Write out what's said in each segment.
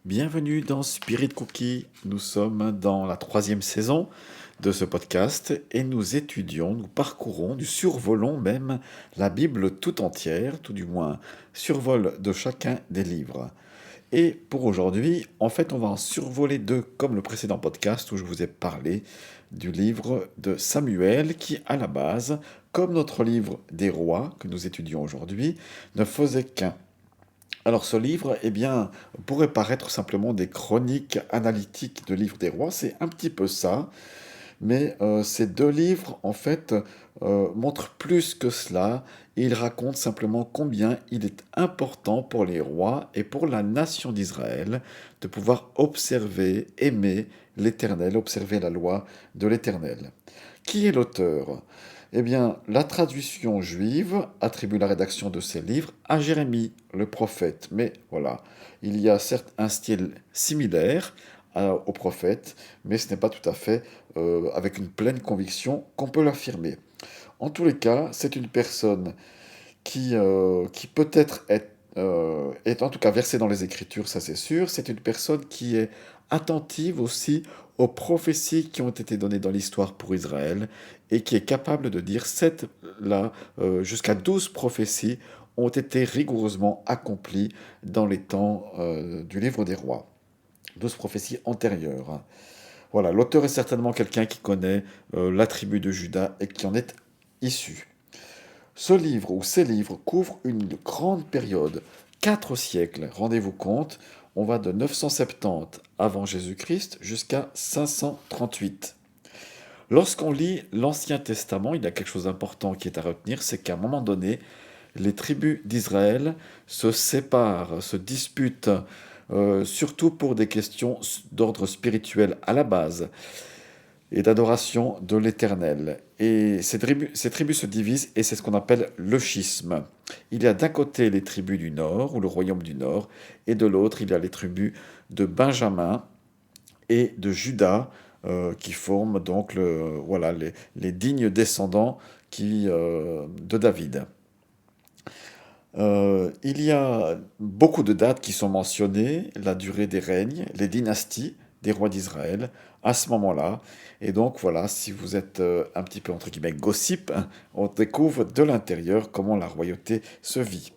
Bienvenue dans Spirit Cookie. Nous sommes dans la troisième saison de ce podcast et nous parcourons, nous survolons même la Bible tout entière, tout du moins survol de chacun des livres. Et pour aujourd'hui, en fait, on va en survoler deux, comme le précédent podcast où je vous ai parlé du livre de Samuel qui, à la base, comme notre livre des rois que nous étudions aujourd'hui, ne faisait qu'un. Alors ce livre, eh bien, pourrait paraître simplement des chroniques analytiques de livres des rois, c'est un petit peu ça, mais ces deux livres, en fait, montrent plus que cela, et ils racontent simplement combien il est important pour les rois et pour la nation d'Israël de pouvoir observer, aimer l'Éternel, observer la loi de l'Éternel. Qui est l'auteur? Eh bien, la traduction juive attribue la rédaction de ces livres à Jérémie, le prophète. Mais voilà, il y a certes un style similaire au prophète, mais ce n'est pas tout à fait avec une pleine conviction qu'on peut l'affirmer. En tous les cas, c'est une personne qui peut-être est en tout cas versée dans les Écritures, ça c'est sûr. C'est une personne qui est attentive aussi aux prophéties qui ont été données dans l'histoire pour Israël et qui est capable de dire là, jusqu'à 12 prophéties ont été rigoureusement accomplies dans les temps du livre des rois. 12 prophéties antérieures. Voilà, l'auteur est certainement quelqu'un qui connaît la tribu de Juda et qui en est issu. Ce livre ou ces livres couvrent une grande période, 4 siècles, rendez-vous compte, on va de 970 avant Jésus-Christ jusqu'à 538. Lorsqu'on lit l'Ancien Testament, il y a quelque chose d'important qui est à retenir, c'est qu'à un moment donné, les tribus d'Israël se séparent, se disputent, surtout pour des questions d'ordre spirituel à la base et d'adoration de l'Éternel. Et ces tribus se divisent et c'est ce qu'on appelle le schisme. Il y a d'un côté les tribus du nord, ou le royaume du nord, et de l'autre il y a les tribus de Benjamin et de Juda, qui forment donc voilà, les dignes descendants de David. Il y a beaucoup de dates qui sont mentionnées, la durée des règnes, les dynasties des rois d'Israël à ce moment-là. Et donc voilà, si vous êtes un petit peu entre guillemets gossip, hein, on découvre de l'intérieur comment la royauté se vit.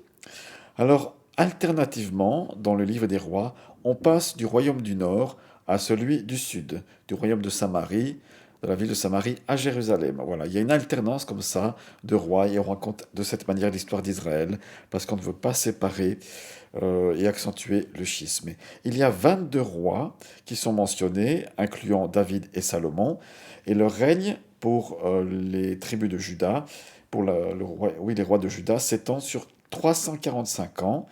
Alors, alternativement, dans le livre des rois, on passe du royaume du nord à celui du sud, du royaume de Samarie, de la ville de Samarie à Jérusalem. Voilà, il y a une alternance comme ça de rois et on raconte de cette manière l'histoire d'Israël parce qu'on ne veut pas séparer et accentuer le schisme. Il y a 22 rois qui sont mentionnés, incluant David et Salomon, et leur règne pour les tribus de Juda, pour oui, les rois de Juda, s'étend sur 345 ans.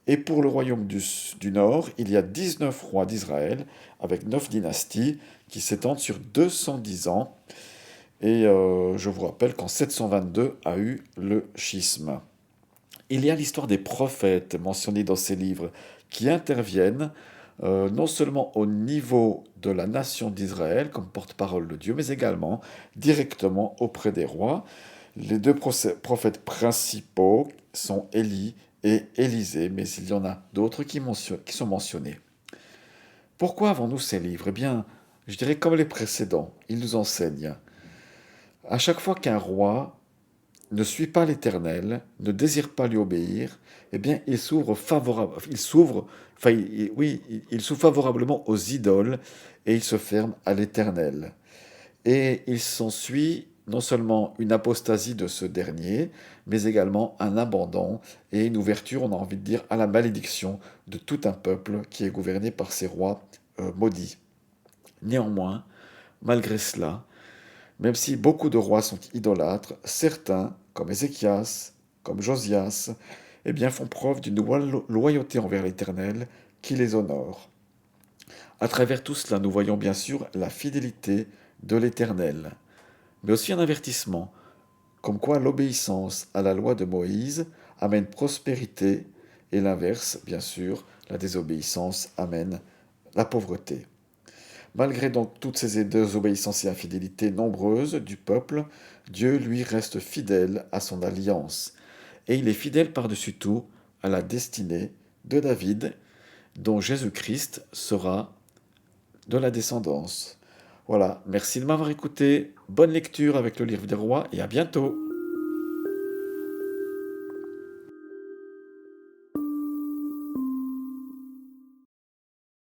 Et pour le royaume du Nord, il y a 19 rois d'Israël, avec 9 dynasties, qui s'étendent sur 210 ans. Et je vous rappelle qu'en 722 a eu le schisme. Il y a l'histoire des prophètes mentionnés dans ces livres qui interviennent non seulement au niveau de la nation d'Israël comme porte-parole de Dieu, mais également directement auprès des rois. Les deux prophètes principaux sont Élie et Élisée, mais il y en a d'autres qui sont mentionnés. Pourquoi avons-nous ces livres? Eh bien, je dirais comme les précédents, ils nous enseignent. À chaque fois qu'un roi ne suit pas l'Éternel, ne désire pas lui obéir, eh bien, il s'ouvre favorablement aux idoles et il se ferme à l'Éternel. Et il s'ensuit non seulement une apostasie de ce dernier, mais également un abandon et une ouverture, on a envie de dire, à la malédiction de tout un peuple qui est gouverné par ces rois maudits. Néanmoins, malgré cela, même si beaucoup de rois sont idolâtres, certains, comme Ézéchias, comme Josias, eh bien, font preuve d'une loyauté envers l'Éternel qui les honore. À travers tout cela, nous voyons bien sûr la fidélité de l'Éternel, mais aussi un avertissement, comme quoi l'obéissance à la loi de Moïse amène prospérité et l'inverse, bien sûr, la désobéissance amène la pauvreté. Malgré donc toutes ces désobéissances et infidélités nombreuses du peuple, Dieu lui reste fidèle à son alliance. Et il est fidèle par-dessus tout à la destinée de David. dont Jésus-Christ sera de la descendance. Voilà, merci de m'avoir écouté, bonne lecture avec le livre des rois et à bientôt.